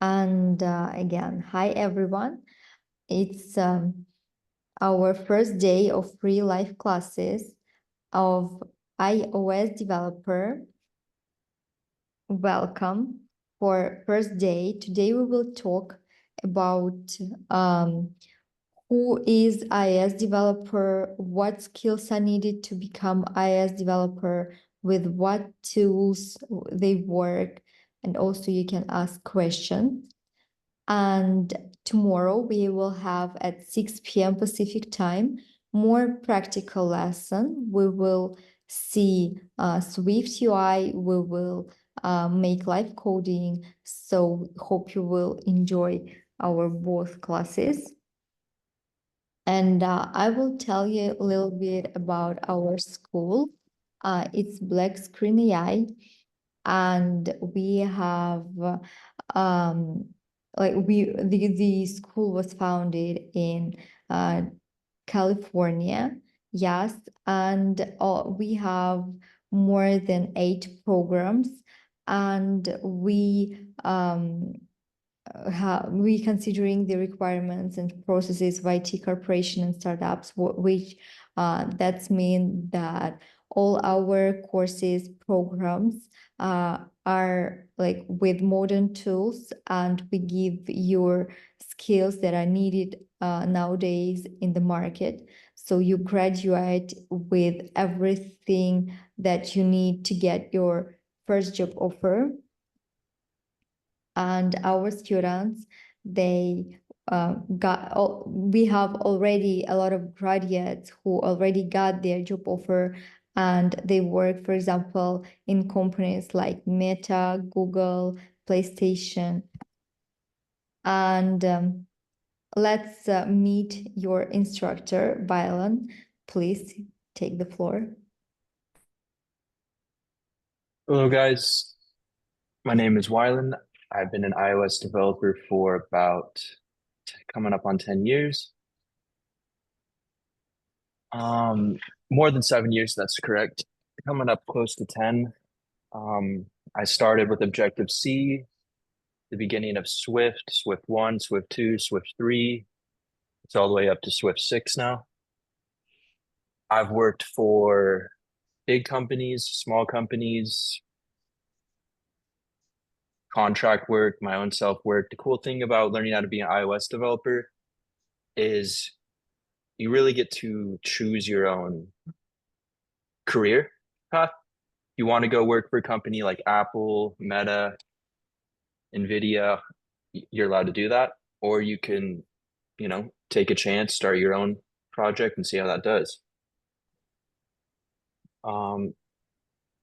And again, hi everyone. It's our first day of free live classes of iOS developer. Welcome for first day. Today we will talk about who is iOS developer, what skills are needed to become iOS developer, with what tools they work, and also you can ask questions. And tomorrow we will have at 6 p.m. Pacific time more practical lesson. We will see Swift UI. We will make live coding. So hope you will enjoy our both classes. And I will tell you a little bit about our school. It's BlackScreen.ai, and we have the school was founded in California, yes, and we have more than 8 programs, and we considering the requirements and processes of IT corporation and startups, which that's mean that all our courses programs are like with modern tools, and we give your skills that are needed nowadays in the market. So you graduate with everything that you need to get your first job offer. And our students, they we have already a lot of graduates who already got their job offer, and they work, for example, in companies like Meta, Google, PlayStation. And let's meet your instructor, Bylan. Please take the floor. Hello, guys. My name is Wylan. I've been an iOS developer for about coming up on 10 years. More than 7 years, that's correct. Coming up close to 10. I started with Objective-C, the beginning of Swift, Swift 1, Swift 2, Swift 3. It's all the way up to Swift 6 now. I've worked for big companies, small companies, contract work, my own self work. The cool thing about learning how to be an iOS developer is you really get to choose your own career path. You want to go work for a company like Apple, Meta, Nvidia, you're allowed to do that. Or you can, take a chance, start your own project and see how that does.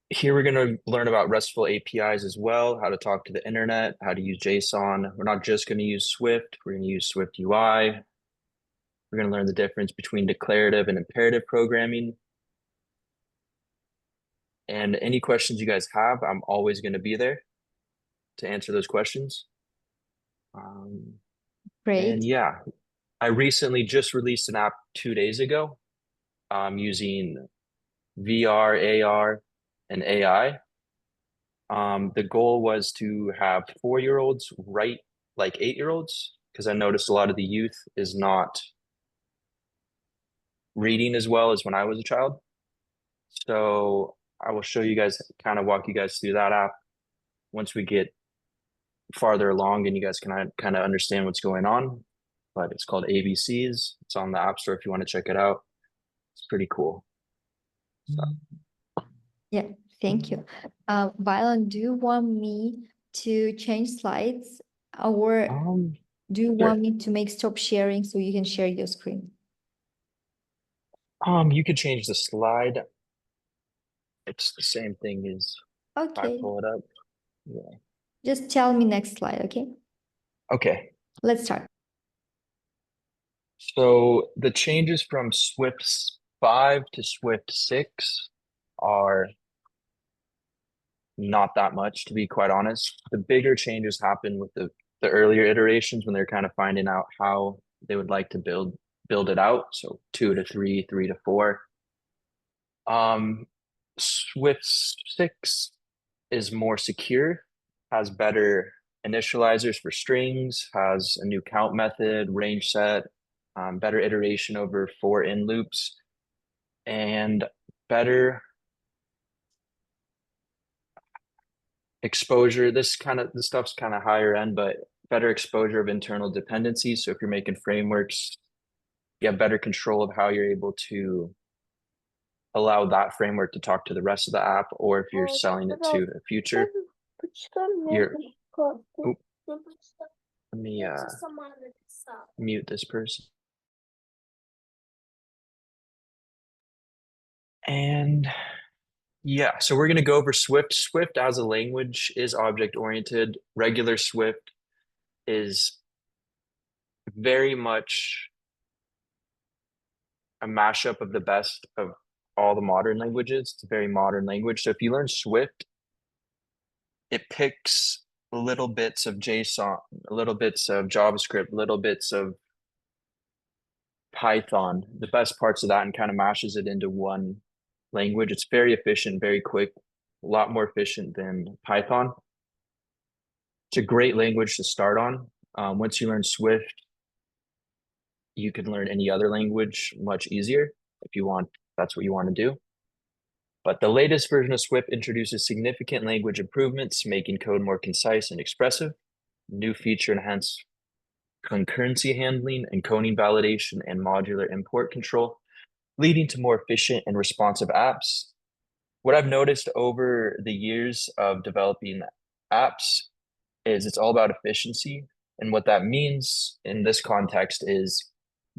Here we're going to learn about RESTful APIs as well, how to talk to the internet, how to use JSON. We're not just going to use Swift, we're going to use Swift UI. We're going to learn the difference between declarative and imperative programming. And any questions you guys have, I'm always going to be there to answer those questions. Great. And yeah, I recently just released an app 2 days ago using VR, AR, and AI. The goal was to have 4-year-olds write like 8-year-olds, because I noticed a lot of the youth is not reading as well as when I was a child. So I will show you guys, kind of walk you guys through that app once we get farther along and you guys can kind of understand what's going on. But it's called ABCs. It's on the App Store if you want to check it out. It's pretty cool. So. Yeah, thank you. Violet, do you want me to change slides, or do you want me to make stop sharing so you can share your screen? You could change the slide. It's the same thing as if I pull it up. Yeah. Just tell me next slide, okay? Okay. Let's start. So the changes from Swift 5 to Swift 6 are not that much, to be quite honest. The bigger changes happen with the earlier iterations when they're kind of finding out how they would like to build it out. So 2 to 3, 3 to 4. Swift 6 is more secure, has better initializers for strings, has a new count method, range set, better iteration over for in loops, and better exposure. This stuff's kind of higher end, but better exposure of internal dependencies. So if you're making frameworks, you have better control of how you're able to allow that framework to talk to the rest of the app, or if you're selling it to a future, you're, oop, let me mute this person. And yeah, so we're going to go over Swift. Swift as a language is object-oriented. Regular Swift is very much a mashup of the best of all the modern languages. It's a very modern language. So if you learn Swift, it picks little bits of JSON, little bits of JavaScript, little bits of Python, the best parts of that, and kind of mashes it into one language. It's very efficient, very quick, a lot more efficient than Python. It's a great language to start on. Once you learn Swift, you can learn any other language much easier if you want. That's what you want to do. But the latest version of Swift introduces significant language improvements, making code more concise and expressive. New feature enhanced concurrency handling, encoding validation, and modular import control, leading to more efficient and responsive apps. What I've noticed over the years of developing apps is it's all about efficiency. And what that means in this context is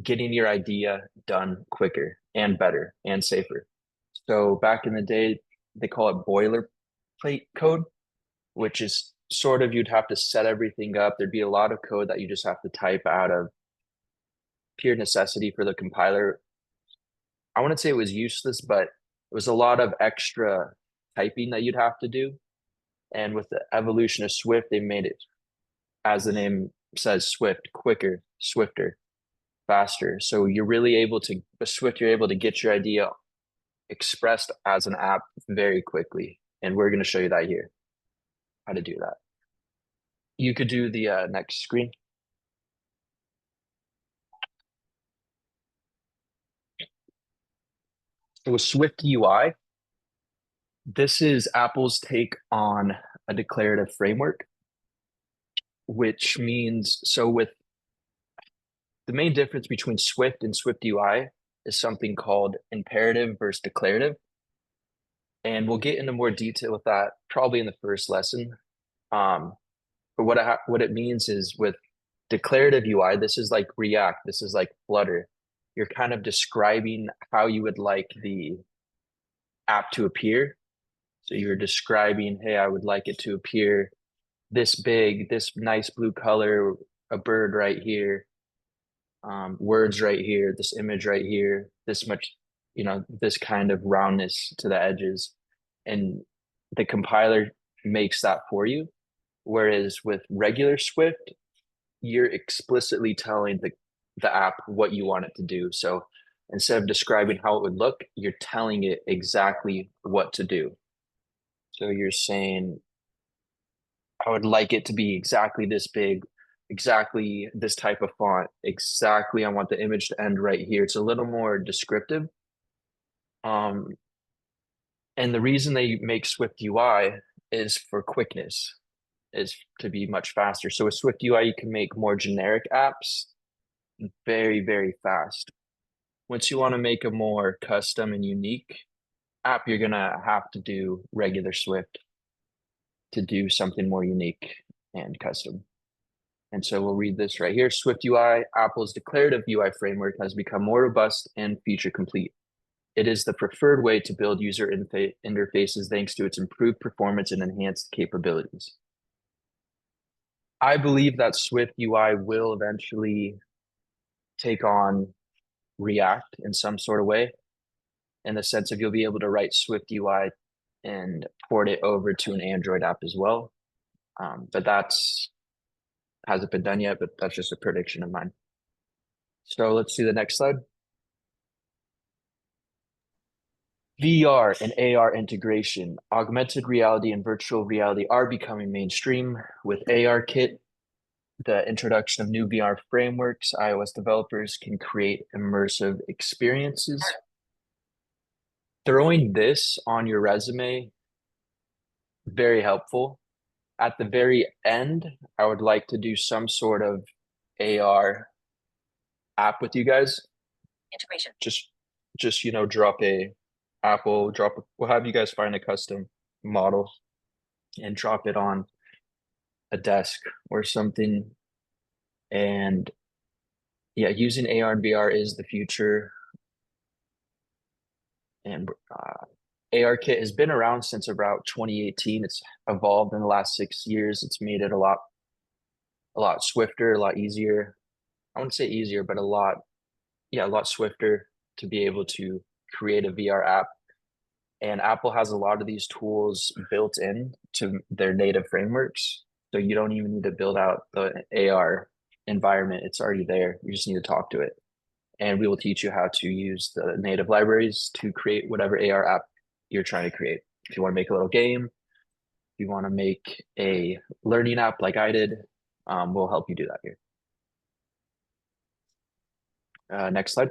getting your idea done quicker and better and safer. So back in the day, they call it boilerplate code, which is sort of you'd have to set everything up. There'd be a lot of code that you just have to type out of pure necessity for the compiler. I wouldn't say it was useless, but it was a lot of extra typing that you'd have to do. And with the evolution of Swift, they made it, as the name says, Swift, quicker, swifter, faster. So you're really able to, with Swift, you're able to get your idea expressed as an app very quickly. And we're going to show you that here, how to do that. You could do the next screen. So with Swift UI, this is Apple's take on a declarative framework, which means, so with the main difference between Swift and Swift UI is something called imperative versus declarative. And we'll get into more detail with that probably in the first lesson. But what it means is with declarative UI, this is like React, this is like Flutter. You're kind of describing how you would like the app to appear. So you're describing, hey, I would like it to appear this big, this nice blue color, a bird right here, words right here, this image right here, this much, this kind of roundness to the edges. And the compiler makes that for you. Whereas with regular Swift, you're explicitly telling the app what you want it to do. So instead of describing how it would look, you're telling it exactly what to do. So you're saying, I would like it to be exactly this big, exactly this type of font, exactly I want the image to end right here. It's a little more descriptive. And the reason they make Swift UI is for quickness, is to be much faster. So with Swift UI, you can make more generic apps very, very fast. Once you want to make a more custom and unique app, you're going to have to do regular Swift to do something more unique and custom. And so we'll read this right here. Swift UI, Apple's declarative UI framework, has become more robust and feature complete. It is the preferred way to build user interfaces thanks to its improved performance and enhanced capabilities. I believe that Swift UI will eventually take on React in some sort of way, in the sense of you'll be able to write Swift UI and port it over to an Android app as well. But that's hasn't been done yet, but that's just a prediction of mine. So let's see the next slide. VR and AR integration, augmented reality and virtual reality are becoming mainstream. With ARKit, the introduction of new VR frameworks, iOS developers can create immersive experiences. Throwing this on your resume, very helpful. At the very end, I would like to do some sort of AR app with you guys. Integration. Just drop a Apple, we'll have you guys find a custom model and drop it on a desk or something. And yeah, using AR and VR is the future. And ARKit has been around since about 2018. It's evolved in the last 6 years. It's made it a lot swifter, a lot easier. I wouldn't say easier, but a lot swifter to be able to create a VR app. And Apple has a lot of these tools built in to their native frameworks. So you don't even need to build out the AR environment. It's already there. You just need to talk to it. And we will teach you how to use the native libraries to create whatever AR app you're trying to create. If you want to make a little game, if you want to make a learning app like I did, we'll help you do that here. Next slide.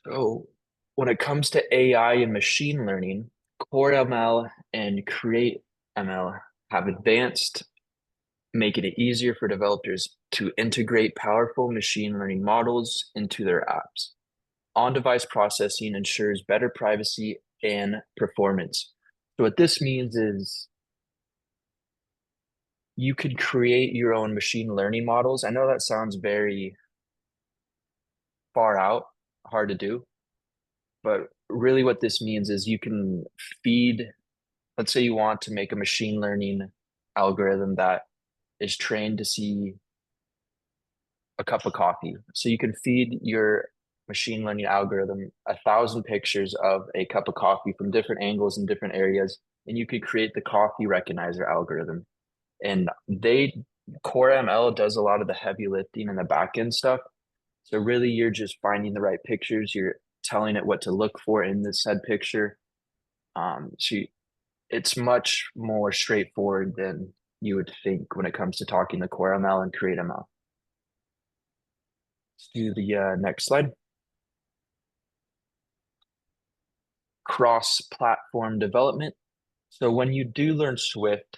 So when it comes to AI and machine learning, Core ML and Create ML have advanced, making it easier for developers to integrate powerful machine learning models into their apps. On-device processing ensures better privacy and performance. So what this means is you could create your own machine learning models. I know that sounds very far out, hard to do, but really what this means is you can feed, let's say you want to make a machine learning algorithm that is trained to see a cup of coffee. So you can feed your machine learning algorithm 1,000 pictures of a cup of coffee from different angles and different areas, and you could create the coffee recognizer algorithm. And Core ML does a lot of the heavy lifting and the back end stuff. So really you're just finding the right pictures, you're telling it what to look for in the said picture. It's much more straightforward than you would think when it comes to talking to Core ML and Create ML. Let's do the next slide. Cross-platform development. So when you do learn Swift,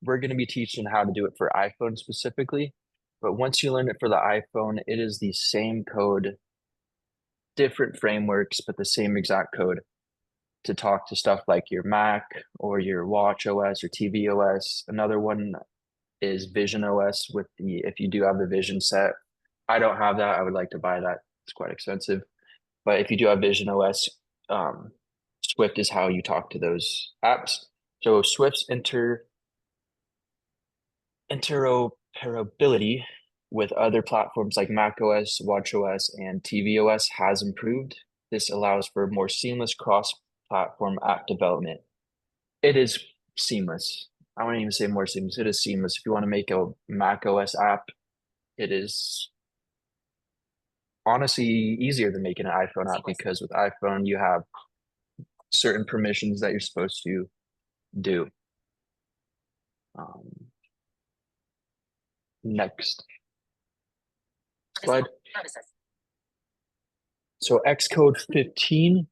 we're going to be teaching how to do it for iPhone specifically. But once you learn it for the iPhone, it is the same code, different frameworks, but the same exact code to talk to stuff like your Mac or your Watch OS or TV OS. Another one is Vision OS if you do have the Vision set. I don't have that. I would like to buy that. It's quite expensive. But if you do have Vision OS, Swift is how you talk to those apps. So Swift's interoperability with other platforms like macOS, watchOS, and tvOS has improved. This allows for more seamless cross-platform app development. It is seamless. I wouldn't even say more seamless. It is seamless. If you want to make a macOS app, it is honestly easier than making an iPhone app because with iPhone, you have certain permissions that you're supposed to do. Next slide. So Xcode 15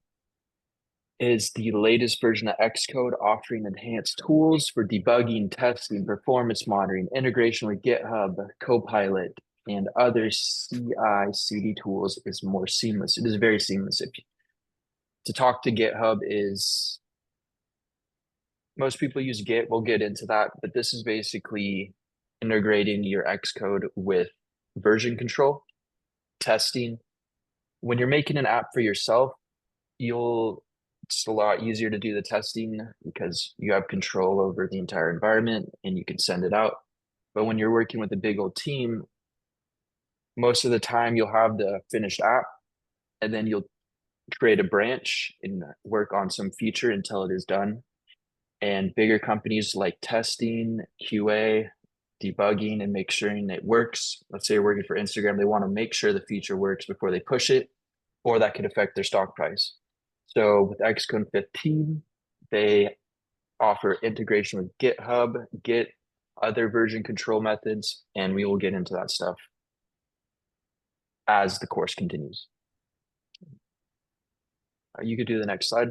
is the latest version of Xcode, offering enhanced tools for debugging, testing, performance monitoring, integration with GitHub, Copilot, and other CI/CD tools is more seamless. It is very seamless. To talk to GitHub is, most people use Git. We'll get into that, but this is basically integrating your Xcode with version control, testing. When you're making an app for yourself, it's a lot easier to do the testing because you have control over the entire environment and you can send it out. But when you're working with a big old team, most of the time you'll have the finished app and then you'll create a branch and work on some feature until it is done. And bigger companies like testing, QA, debugging, and make sure it works. Let's say you're working for Instagram, they want to make sure the feature works before they push it. or that could affect their stock price. So with Xcode 15, they offer integration with GitHub, Git, other version control methods, and we will get into that stuff as the course continues. You could do the next slide.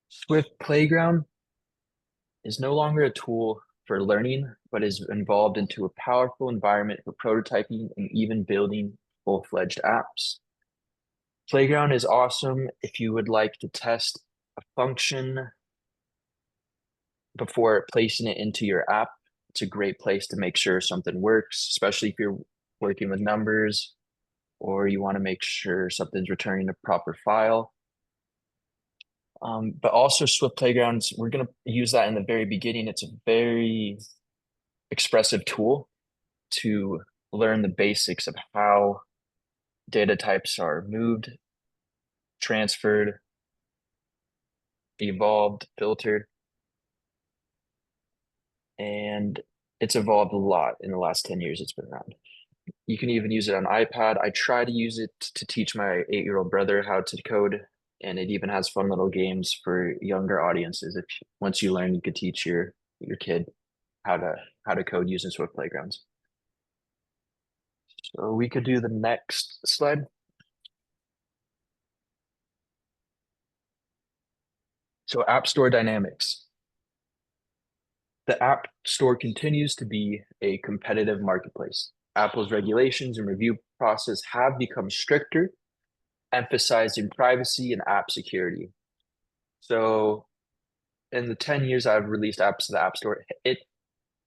Swift Playground is no longer a tool for learning, but is involved into a powerful environment for prototyping and even building full-fledged apps. Playground is awesome if you would like to test a function before placing it into your app. It's a great place to make sure something works, especially if you're working with numbers or you want to make sure something's returning a proper file. But also Swift Playgrounds, we're going to use that in the very beginning. It's a very expressive tool to learn the basics of how data types are moved, transferred, evolved, filtered. And it's evolved a lot in the last 10 years it's been around. You can even use it on iPad. I try to use it to teach my 8-year-old brother how to code, and it even has fun little games for younger audiences. If once you learn, you could teach your kid how to code using Swift Playgrounds. So we could do the next slide. So App Store dynamics. The App Store continues to be a competitive marketplace. Apple's regulations and review process have become stricter, emphasizing privacy and app security. So in the 10 years I've released apps to the App Store, it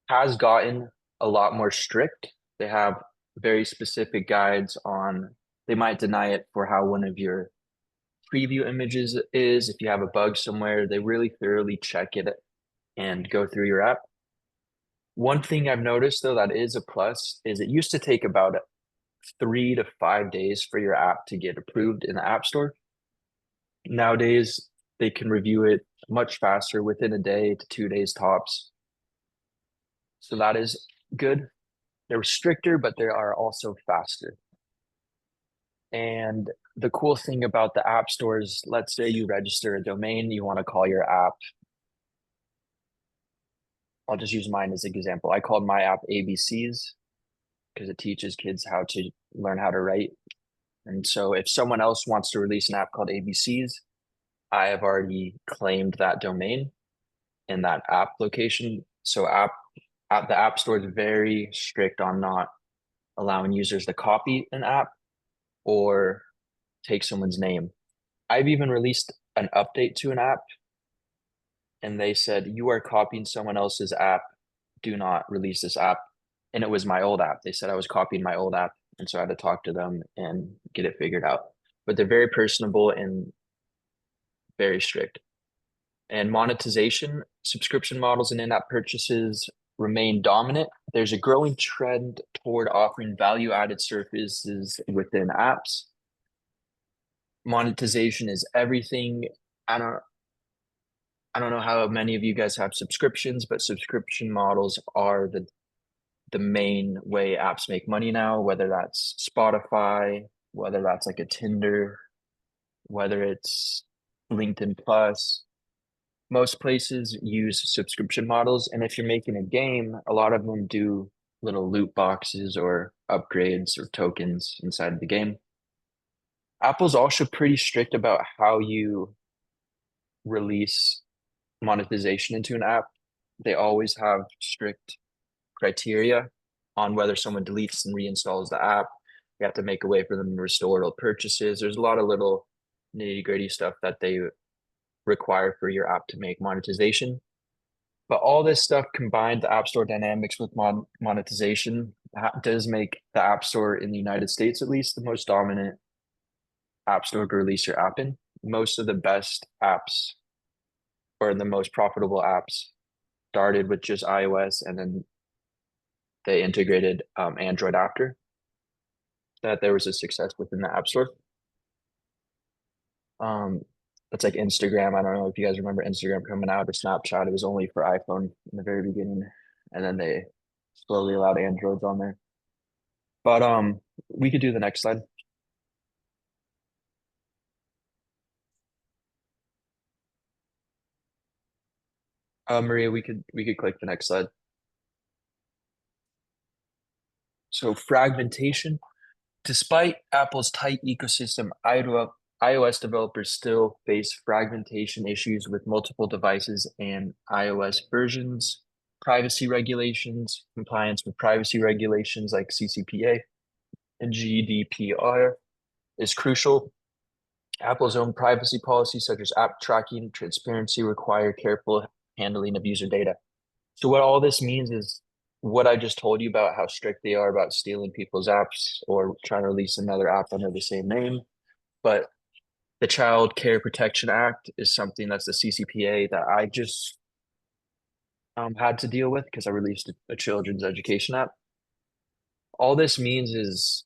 has gotten a lot more strict. They have very specific guides on, they might deny it for how one of your preview images is. If you have a bug somewhere, they really thoroughly check it and go through your app. One thing I've noticed though that is a plus is it used to take about 3 to 5 days for your app to get approved in the App Store. Nowadays, they can review it much faster within a day to 2 days tops. So that is good. They're stricter, but they are also faster. And the cool thing about the app stores, let's say you register a domain, you want to call your app. I'll just use mine as an example. I called my app ABCs because it teaches kids how to learn how to write. And so if someone else wants to release an app called ABCs, I have already claimed that domain in that app location. So the app store is very strict on not allowing users to copy an app or take someone's name. I've even released an update to an app and they said, you are copying someone else's app. Do not release this app. And it was my old app. They said I was copying my old app. And so I had to talk to them and get it figured out. But they're very personable and very strict. And monetization, subscription models and in-app purchases remain dominant. There's a growing trend toward offering value-added services within apps. Monetization is everything. I don't know how many of you guys have subscriptions, but subscription models are the main way apps make money now, whether that's Spotify, whether that's like a Tinder, whether it's LinkedIn Plus. Most places use subscription models, and if you're making a game, a lot of them do little loot boxes or upgrades or tokens inside of the game. Apple's also pretty strict about how you release monetization into an app. They always have strict criteria on whether someone deletes and reinstalls the app. You have to make a way for them to restore old purchases. There's a lot of little nitty-gritty stuff that they require for your app to make monetization. But all this stuff combined, the App Store dynamics with monetization, does make the App Store in the United States, at least, the most dominant app store to release your app in. Most of the best apps or the most profitable apps started with just iOS, and then they integrated Android after that. There was a success within the App Store. It's like Instagram. I don't know if you guys remember Instagram coming out or Snapchat. It was only for iPhone in the very beginning, and then they slowly allowed Androids on there. But we could do the next slide. Maria, we could click the next slide. So fragmentation. Despite Apple's tight ecosystem, iOS developers still face fragmentation issues with multiple devices and iOS versions, privacy regulations, compliance with privacy regulations like CCPA and GDPR is crucial. Apple's own privacy policies, such as app tracking, transparency, require careful handling of user data. So what all this means is what I just told you about how strict they are about stealing people's apps or trying to release another app under the same name. But the Child Care Protection Act is something that's the CCPA that I just had to deal with because I released a children's education app. All this means is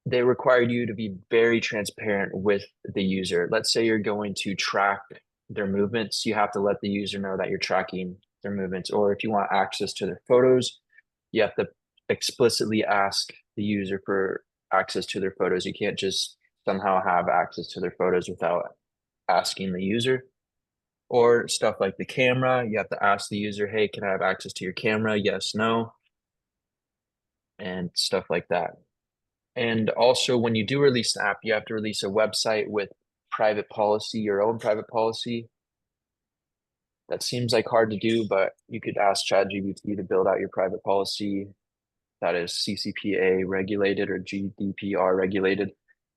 they required you to be very transparent with the user. Let's say you're going to track their movements, you have to let the user know that you're tracking their movements. Or if you want access to their photos, you have to explicitly ask the user for access to their photos. You can't just somehow have access to their photos without asking the user. Or stuff like the camera, you have to ask the user, hey, can I have access to your camera? Yes, no, and stuff like that. And also, when you do release an app, you have to release a website with private policy, your own private policy. That seems like hard to do, but you could ask ChatGPT to build out your private policy that is CCPA regulated or GDPR regulated,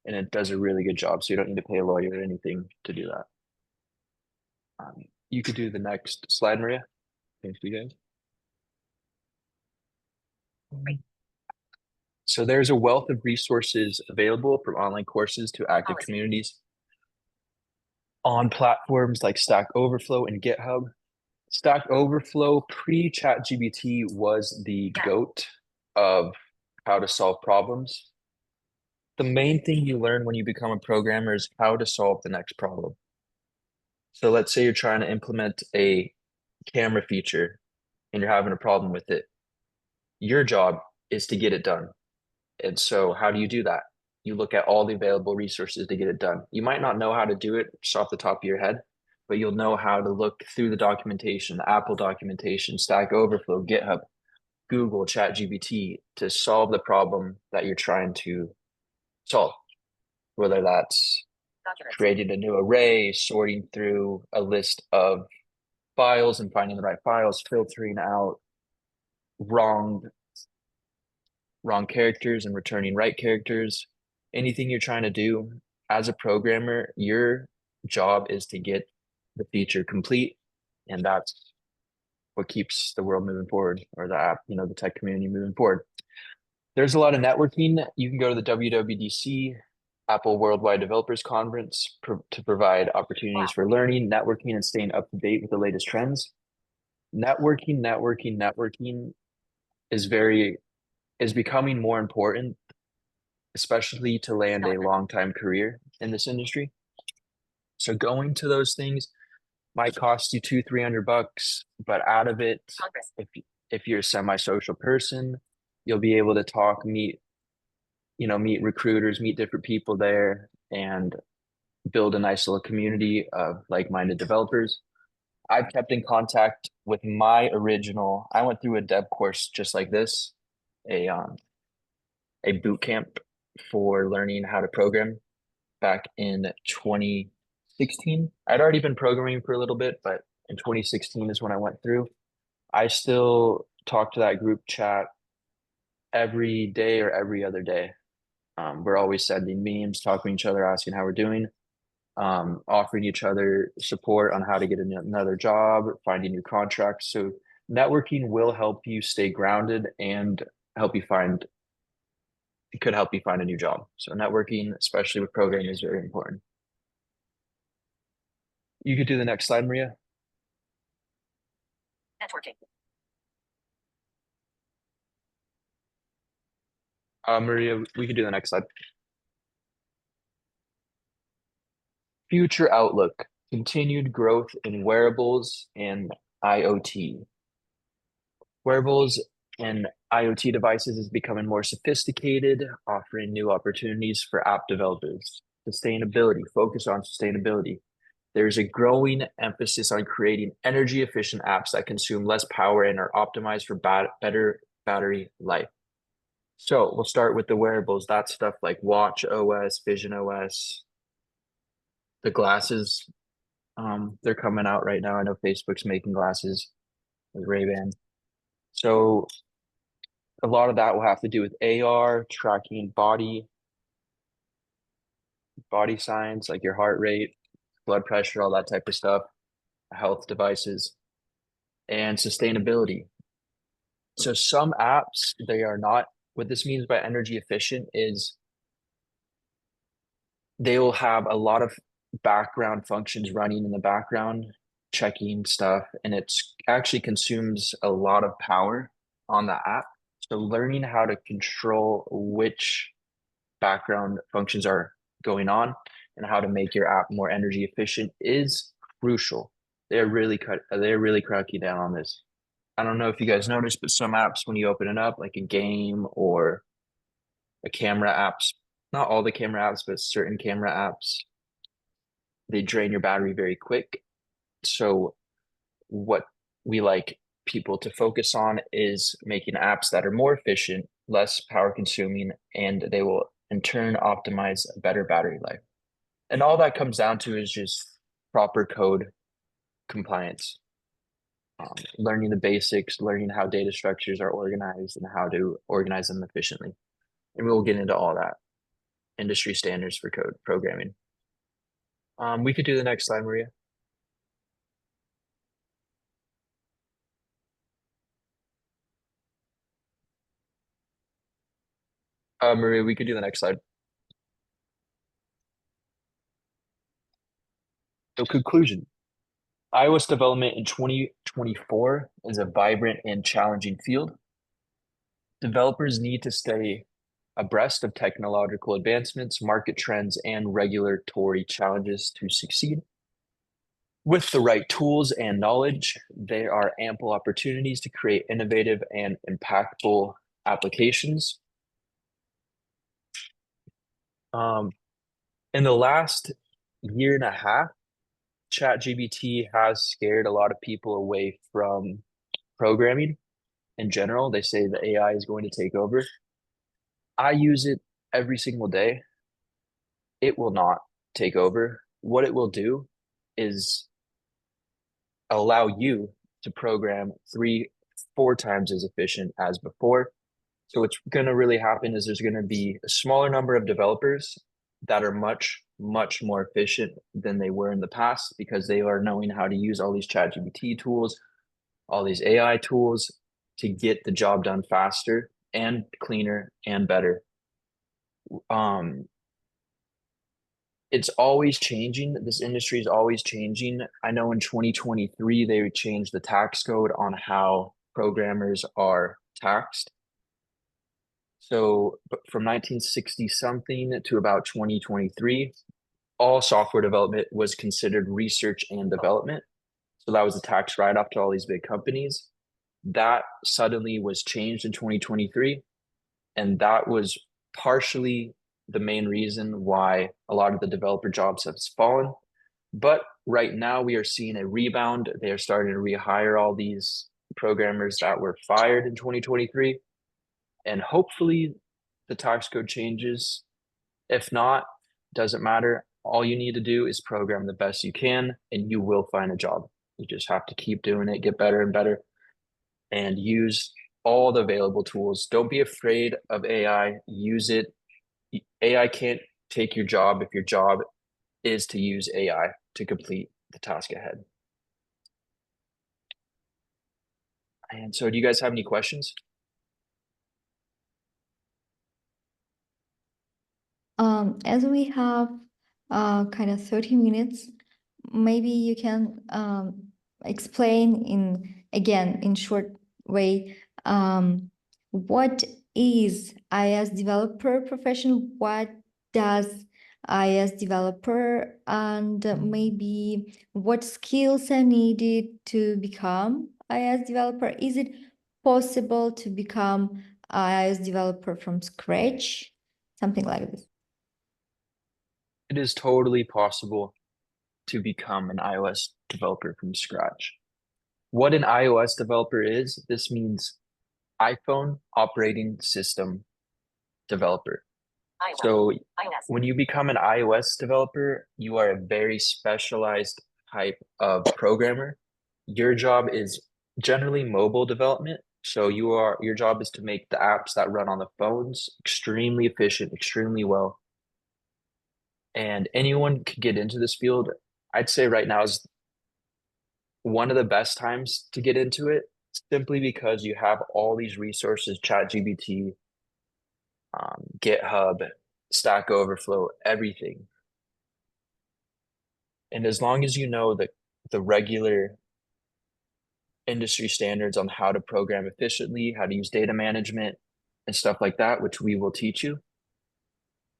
and it does a really good job. So you don't need to pay a lawyer or anything to do that. You could do the next slide, Maria. Thanks, you guys. So there's a wealth of resources available from online courses to active communities on platforms like Stack Overflow and GitHub. Stack Overflow pre-ChatGPT was the GOAT of how to solve problems. The main thing you learn when you become a programmer is how to solve the next problem. So let's say you're trying to implement a camera feature and you're having a problem with it. Your job is to get it done. And so how do you do that? You look at all the available resources to get it done. You might not know how to do it just off the top of your head, but you'll know how to look through the documentation, the Apple documentation, Stack Overflow, GitHub, Google, ChatGPT to solve the problem that you're trying to solve, whether that's creating a new array, sorting through a list of files and finding the right files, filtering out wrong characters and returning right characters. Anything you're trying to do as a programmer, your job is to get the feature complete, and that's what keeps the world moving forward, or the app, the tech community moving forward. There's a lot of networking. You can go to the WWDC, Apple Worldwide Developers Conference, to provide opportunities for learning, networking, and staying up to date with the latest trends. Networking is becoming more important, especially to land a long-time career in this industry. So going to those things might cost you $200-300, but out of it, if you're a semi-social person, you'll be able to talk, meet recruiters, meet different people there, and build a nice little community of like-minded developers. I've kept in contact with I went through a dev course just like this, a boot camp for learning how to program back in 2016. I'd already been programming for a little bit, but in 2016 is when I went through. I still talk to that group chat every day or every other day. We're always sending memes, talking to each other, asking how we're doing, offering each other support on how to get another job, finding new contracts. So networking will help you stay grounded and it could help you find a new job. So networking, especially with programming, is very important. You could do the next slide, Maria. Networking. Maria, we could do the next slide. Future outlook, continued growth in wearables and IoT. Wearables And IoT devices is becoming more sophisticated, offering new opportunities for app developers. Sustainability, focus on sustainability. There's a growing emphasis on creating energy efficient apps that consume less power and are optimized for better battery life. So we'll start with the wearables. That's stuff like Watch OS, Vision OS, the glasses. They're coming out right now. I know Facebook's making glasses with Ray-Ban. So a lot of that will have to do with AR, tracking body signs like your heart rate, blood pressure, all that type of stuff, health devices, and sustainability. So some apps, they are not, what this means by energy efficient is they will have a lot of background functions running in the background, checking stuff, and it's actually consumes a lot of power on the app. So learning how to control which background functions are going on and how to make your app more energy efficient is crucial. They're really cracking down on this. I don't know if you guys noticed, but some apps when you open it up, like a game or a camera apps, not all the camera apps, but certain camera apps, they drain your battery very quick. So what we like people to focus on is making apps that are more efficient, less power consuming, and they will in turn optimize a better battery life. And all that comes down to is just proper code compliance, learning the basics, learning how data structures are organized and how to organize them efficiently. And we will get into all that industry standards for code programming. We could do the next slide, Maria. Maria, we could do the next slide. So conclusion, iOS development in 2024 is a vibrant and challenging field. Developers need to stay abreast of technological advancements, market trends, and regulatory challenges to succeed. With the right tools and knowledge, there are ample opportunities to create innovative and impactful applications. In the last year and a half, ChatGPT has scared a lot of people away from programming in general. They say the AI is going to take over. I use it every single day. It will not take over. What it will do is allow you to program 3-4 times as efficient as before. So what's going to really happen is there's going to be a smaller number of developers that are much, much more efficient than they were in the past because they are knowing how to use all these ChatGPT tools, all these AI tools to get the job done faster and cleaner and better. It's always changing. This industry is always changing. I know in 2023, they changed the tax code on how programmers are taxed. So from 1960 something to about 2023, all software development was considered research and development. So that was a tax write-off to all these big companies. That suddenly was changed in 2023. And that was partially the main reason why a lot of the developer jobs have fallen. But right now we are seeing a rebound. They are starting to rehire all these programmers that were fired in 2023. And hopefully the tax code changes. If not, doesn't matter. All you need to do is program the best you can and you will find a job. You just have to keep doing it, get better and better, and use all the available tools. Don't be afraid of AI. Use it. AI can't take your job if your job is to use AI to complete the task ahead. And so do you guys have any questions? As we have kind of 30 minutes, maybe you can explain in short way, what is iOS developer profession? What does iOS developer, and maybe what skills are needed to become iOS developer? Is it possible to become iOS developer from scratch? Something like this. It is totally possible to become an iOS developer from scratch. What an iOS developer is, this means iPhone operating system developer. So when you become an iOS developer, you are a very specialized type of programmer. Your job is generally mobile development. So your job is to make the apps that run on the phones extremely efficient, extremely well. And anyone could get into this field. I'd say right now is one of the best times to get into it, simply because you have all these resources, ChatGPT, GitHub, Stack Overflow, everything. And as long as you know the regular industry standards on how to program efficiently, how to use data management and stuff like that, which we will teach you,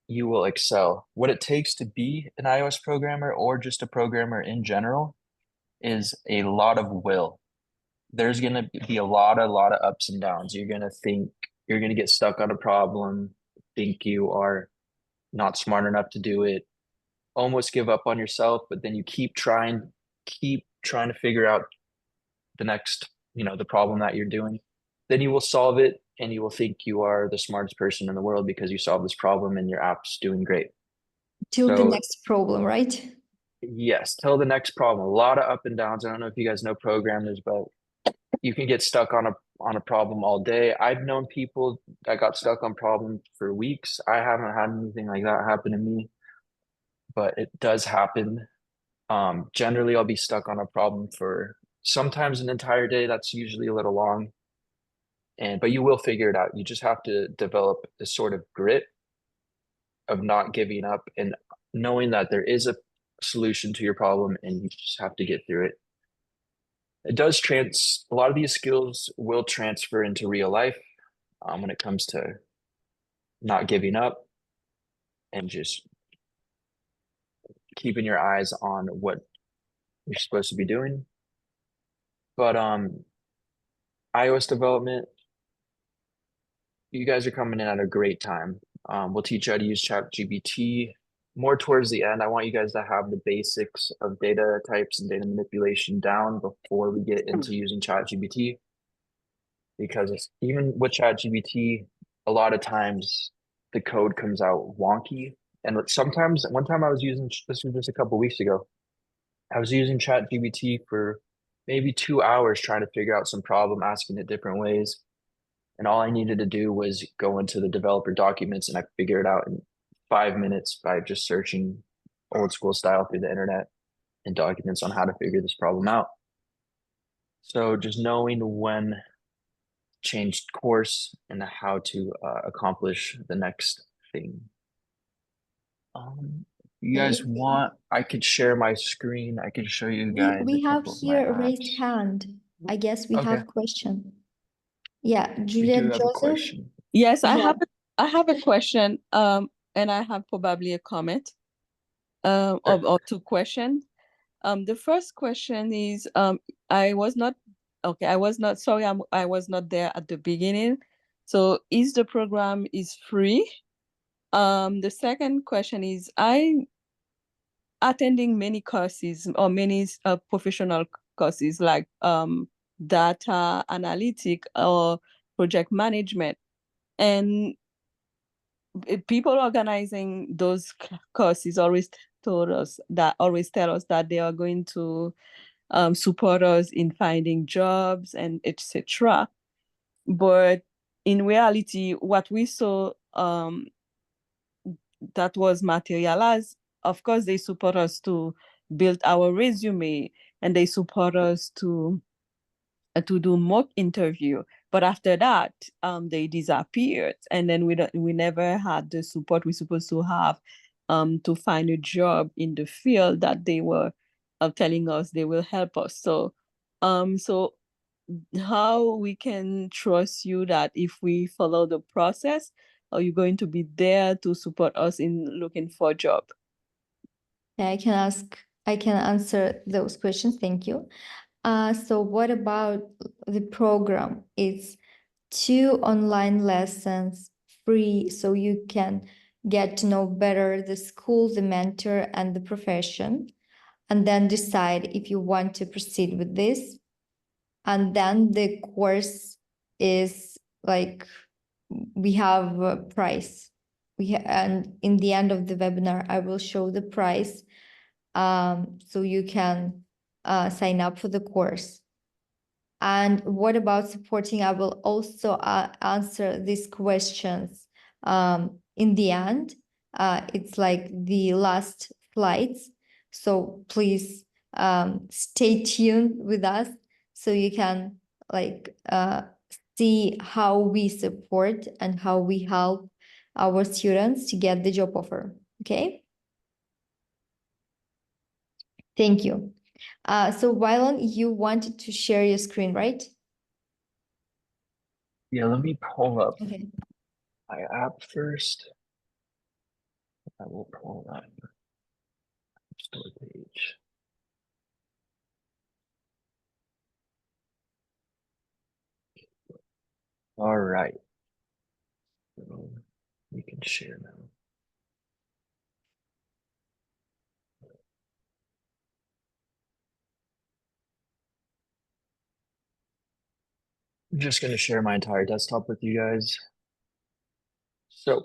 you will excel. What it takes to be an iOS programmer or just a programmer in general is a lot of will. There's going to be a lot of ups and downs. You're going to think you're going to get stuck on a problem, think you are not smart enough to do it, almost give up on yourself, but then you keep trying to figure out the next, the problem that you're doing. Then you will solve it and you will think you are the smartest person in the world because you solved this problem and your app's doing great. Till the So, next problem, right? yes, till the next problem. A lot of up and downs. I don't know if you guys know programmers, but you can get stuck on a problem all day. I've known people that got stuck on problems for weeks. I haven't had anything like that happen to me, but it does happen. Generally, I'll be stuck on a problem for sometimes an entire day. That's usually a little long. But you will figure it out. You just have to develop this sort of grit of not giving up and knowing that there is a solution to your problem and you just have to get through it. A lot of these skills will transfer into real life when it comes to not giving up and just keeping your eyes on what you're supposed to be doing. But iOS development, you guys are coming in at a great time. We'll teach you how to use ChatGPT more towards the end. I want you guys to have the basics of data types and data manipulation down before we get into using ChatGPT. Because even with ChatGPT, a lot of times the code comes out wonky. And sometimes, one time this was just a couple weeks ago, I was using ChatGPT for maybe 2 hours trying to figure out some problem, asking it different ways. And all I needed to do was go into the developer documents and I figured it out in 5 minutes by just searching old school style through the internet and documents on how to figure this problem out. So just knowing when change course and how to accomplish the next thing. You guys want, I could share my screen. I could show you guys We a have couple of here a my raised apps. hand. I guess we Okay. have question. Yeah, We Juliet do have a Joseph. question. Yes, I Yeah. have a question, and I have probably a comment, Sure. or two questions. The first question is, I was not sorry, I was not there at the beginning. So is the program is free? The second question is, I attending many courses or many professional courses like data analytic or project management, and people organizing those courses always tell us that they are going to support us in finding jobs and etc. But in reality, what we saw that was materialized, of course, they support us to build our resume and they support us to do mock interview, but after that they disappeared, and then we never had the support we're supposed to have to find a job in the field that they were telling us they will help us. So how we can trust you that if we follow the process, are you going to be there to support us in looking for a job? Yeah, I can answer those questions. Thank you. So what about the program? It's 2 online lessons free, so you can get to know better the school, the mentor, and the profession, and then decide if you want to proceed with this. And then the course is like, we have a price. And in the end of the webinar, I will show the price, so you can sign up for the course. And what about supporting? I will also answer these questions in the end. It's like the last slides. So please stay tuned with us so you can like see how we support and how we help our students to get the job offer. Okay? Thank you. So Wylon, you wanted to share your screen, right? Yeah, let me pull up Okay. my app first. I will pull that store page. All right. So we can share now. I'm just going to share my entire desktop with you guys. So,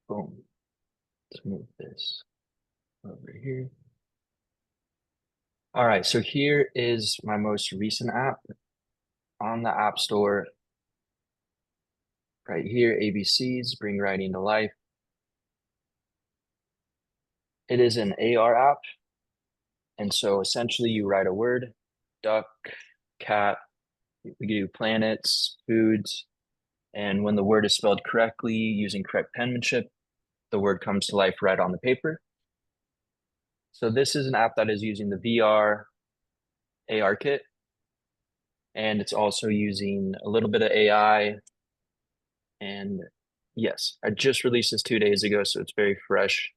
boom. Let's move this over here. All right, so here is my most recent app on the App Store. Right here, ABCs, Bring Writing to Life. It is an AR app. And so essentially you write a word, duck, cat, we do planets, foods. And when the word is spelled correctly using correct penmanship, the word comes to life right on the paper. So this is an app that is using the VR AR kit. And it's also using a little bit of AI. And yes, I just released this 2 days ago, so it's very fresh.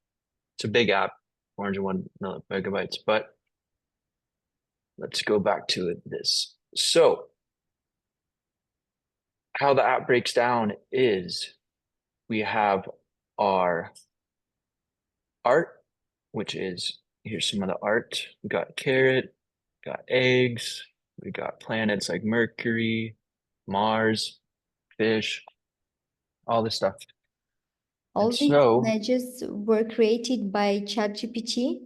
It's a big app, 401 megabytes, but let's go back to this. So how the app breaks down is we have our art, which is, here's some of the art. We got carrot, got eggs, we got planets like Mercury, Mars, fish, all this stuff. All And these so, images were created by ChatGPT.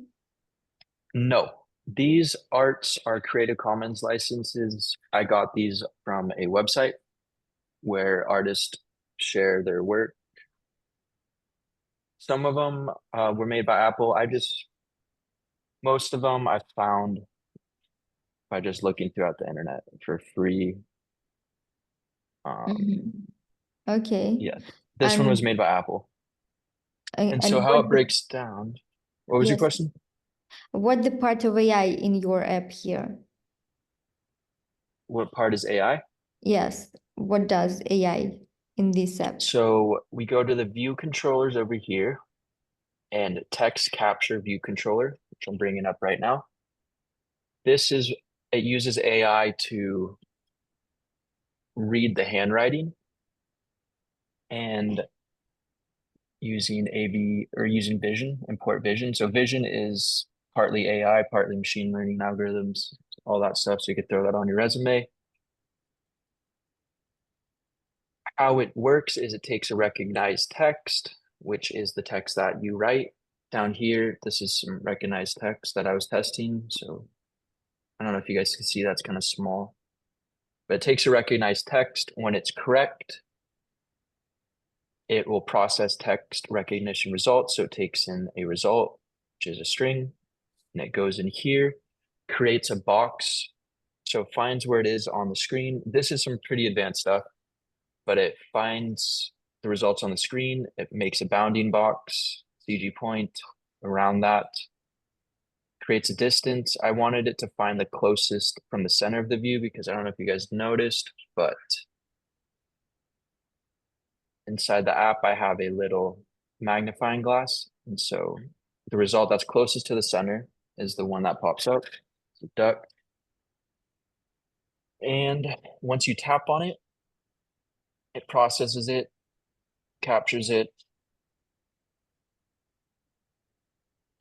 no, these arts are Creative Commons licenses. I got these from a website where artists share their work. Some of them were made by Apple. Most of them I found by just looking throughout the internet for free. Okay. Yeah, this one was made by Apple. And so how it breaks down, what was your question? What the part of AI in your app here? What part is AI? Yes. What does AI in this app? So we go to the view controllers over here and text capture view controller, which I'm bringing up right now. It uses AI to read the handwriting and using using vision, import vision. So vision is partly AI, partly machine learning algorithms, all that stuff. So you could throw that on your resume. How it works is it takes a recognized text, which is the text that you write. Down here, this is some recognized text that I was testing. So I don't know if you guys can see, that's kind of small. But it takes a recognized text. When it's correct, it will process text recognition results. So it takes in a result, which is a string, and it goes in here, creates a box. So it finds where it is on the screen. This is some pretty advanced stuff, but it finds the results on the screen. It makes a bounding box, CG point around that, creates a distance. I wanted it to find the closest from the center of the view because I don't know if you guys noticed, but inside the app, I have a little magnifying glass. And so the result that's closest to the center is the one that pops up. So duck, And once you tap on it, it processes it, captures it.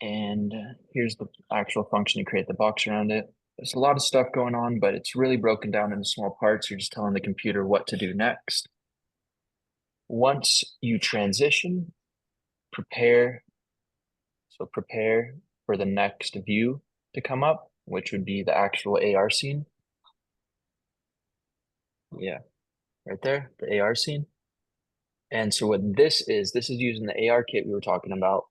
And here's the actual function to create the box around it. There's a lot of stuff going on, but it's really broken down into small parts. You're just telling the computer what to do next. Once you transition, prepare for the next view to come up, which would be the actual AR scene. Yeah, right there, the AR scene. And so what this is using the AR kit we were talking about,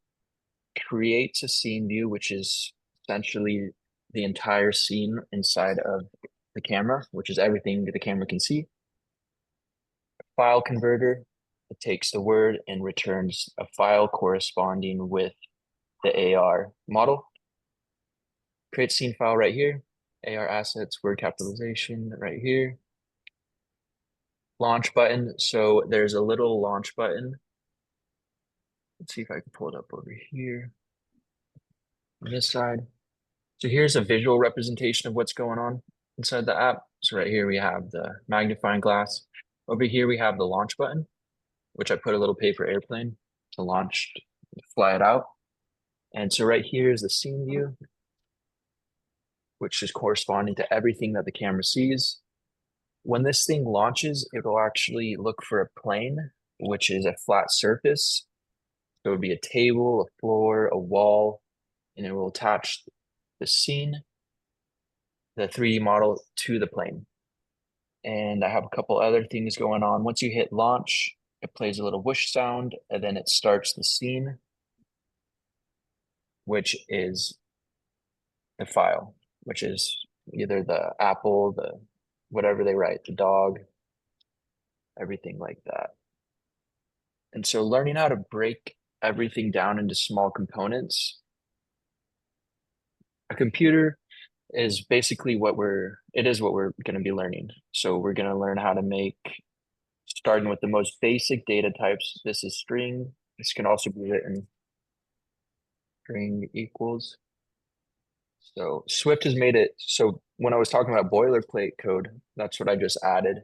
creates a scene view, which is essentially the entire scene inside of the camera, which is everything that the camera can see. File converter, it takes the word and returns a file corresponding with the AR model. Create scene file right here. AR assets, word capitalization right here. Launch button. So there's a little launch button. Let's see if I can pull it up over here on this side. So here's a visual representation of what's going on inside the app. So right here we have the magnifying glass. Over here we have the launch button, which I put a little paper airplane to launch, fly it out. And so right here is the scene view, which is corresponding to everything that the camera sees. When this thing launches, it will actually look for a plane, which is a flat surface. So it would be a table, a floor, a wall, and it will attach the scene, the 3D model, to the plane. And I have a couple other things going on. Once you hit launch, it plays a little whoosh sound, and then it starts the scene, which is the file, which is either the apple, the whatever they write, the dog, everything like that. And so learning how to break everything down into small components. A computer is basically what we're going to be learning. So we're going to learn how to make, starting with the most basic data types. This is string. This can also be written string equals. So Swift has made it so when I was talking about boilerplate code, that's what I just added.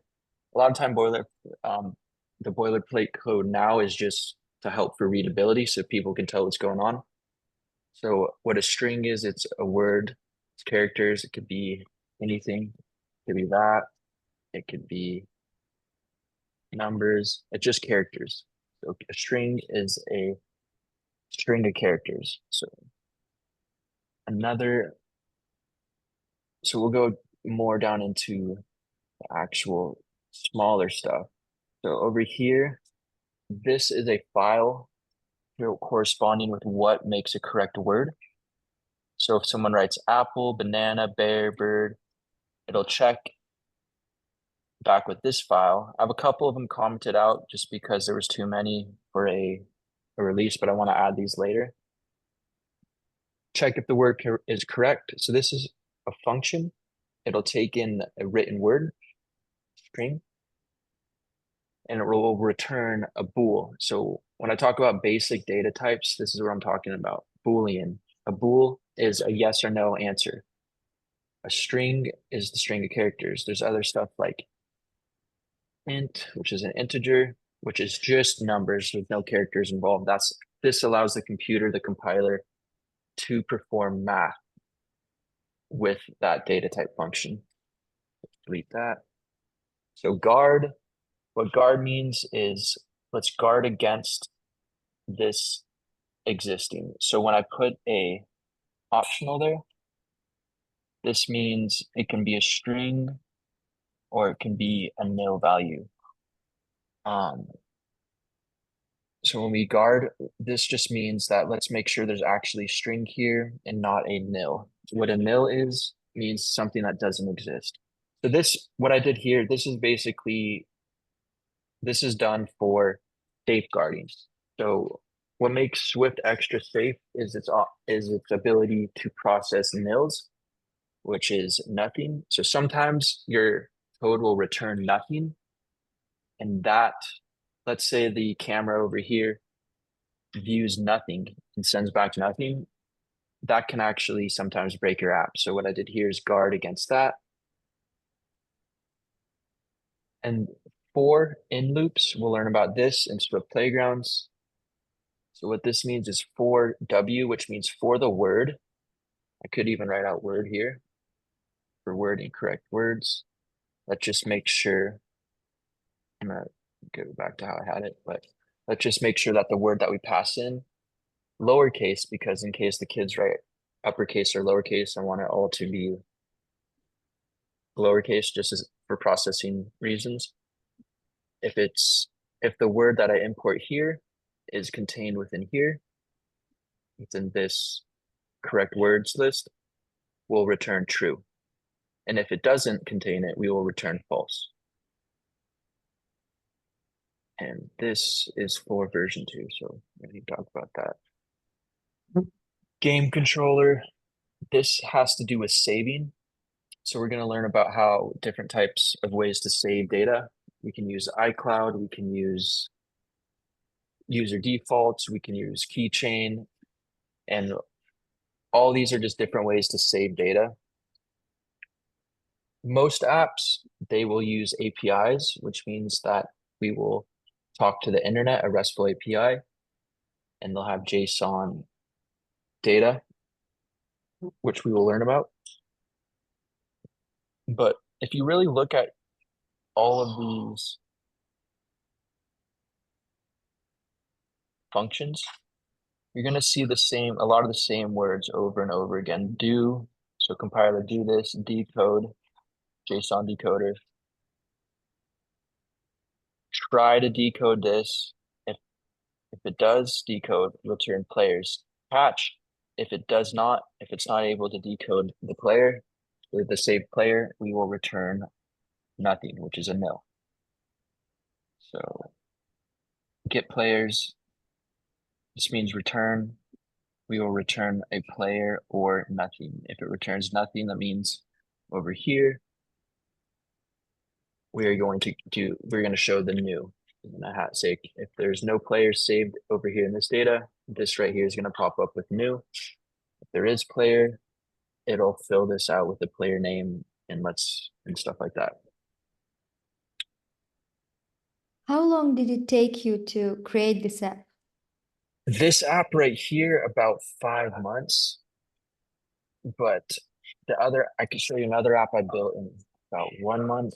A lot of time the boilerplate code now is just to help for readability so people can tell what's going on. So what a string is, it's a word, it's characters, it could be anything, it could be that, it could be numbers, it's just characters. So a string is a string of characters. So we'll go more down into the actual smaller stuff. So over here, this is a file corresponding with what makes a correct word. So if someone writes apple, banana, bear, bird, it'll check back with this file. I have a couple of them commented out just because there was too many for a release, but I want to add these later. Check if the word is correct. So this is a function. It'll take in a written word string and it will return a bool. So when I talk about basic data types, this is what I'm talking about. Boolean. A bool is a yes or no answer. A string is the string of characters. There's other stuff like int, which is an integer, which is just numbers with no characters involved. This allows the computer, the compiler, to perform math with that data type function. Delete that. So guard, what guard means is let's guard against this existing. So when I put a optional there, this means it can be a string or it can be a nil value. So when we guard, this just means that let's make sure there's actually string here and not a nil. What a nil is means something that doesn't exist. So what I did here, this is done for safeguarding. So what makes Swift extra safe is its ability to process nils, which is nothing. So sometimes your code will return nothing, and that, let's say the camera over here views nothing and sends back nothing, that can actually sometimes break your app. So what I did here is guard against that. And for in loops, we'll learn about this instead of playgrounds. So what this means is for W, which means for the word. I could even write out word here for word incorrect words. Let's just make sure, I'm gonna go back to how I had it, but let's just make sure that the word that we pass in lowercase, because in case the kids write uppercase or lowercase, I want it all to be lowercase just as for processing reasons. If the word that I import here is contained within here, within this correct words list, we'll return true. And if it doesn't contain it, we will return false. And this is for version 2, so we need to talk about that. Game controller, this has to do with saving. So we're going to learn about how different types of ways to save data. We can use iCloud, we can use user defaults, we can use keychain, and all these are just different ways to save data. Most apps, they will use APIs, which means that we will talk to the internet, a RESTful API, and they'll have JSON data, which we will learn about. But if you really look at all of these functions, you're going to see a lot of the same words over and over again. Do, so compiler, do this, decode, JSON decoder. Try to decode this. If it does decode, return players. Catch, if it does not, if it's not able to decode the player, the saved player, we will return nothing, which is a nil. So get players, this means return. We will return a player or nothing. If it returns nothing, that means over here, we're going to show the new. And I have to say, if there's no players saved over here in this data, this right here is going to pop up with new. If there is player, it'll fill this out with the player name and stuff like that. How long did it take you to create this app? This app right here, about 5 months. But I could show you another app I built in about 1 month.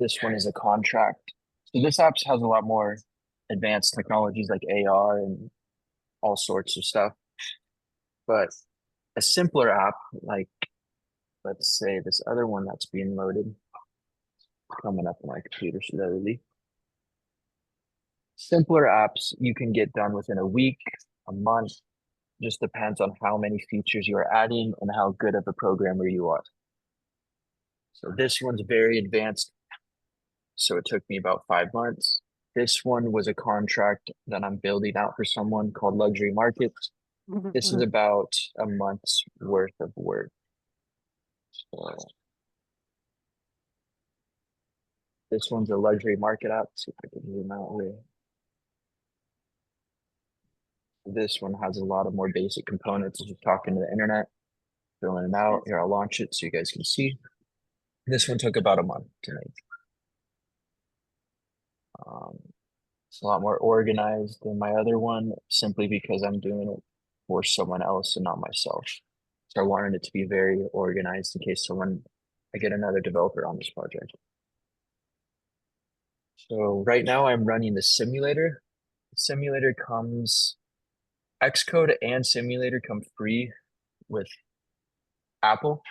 This one is a contract. So this app has a lot more advanced technologies like AR and all sorts of stuff. But a simpler app, like let's say this other one that's being loaded, coming up on my computer slowly. Simpler apps you can get done within a week, a month, just depends on how many features you are adding and how good of a programmer you are. So this one's very advanced. So it took me about 5 months. This one was a contract that I'm building out for someone called Luxury Markets. This is about a month's worth of work. So this one's a luxury market app. Let's see if I can zoom out here. This one has a lot of more basic components, just talking to the internet, filling it out. Here, I'll launch it so you guys can see. This one took about a month to make. It's a lot more organized than my other one, simply because I'm doing it for someone else and not myself. So I wanted it to be very organized in case I get another developer on this project. So right now I'm running the simulator. The simulator Xcode and simulator come free with Apple.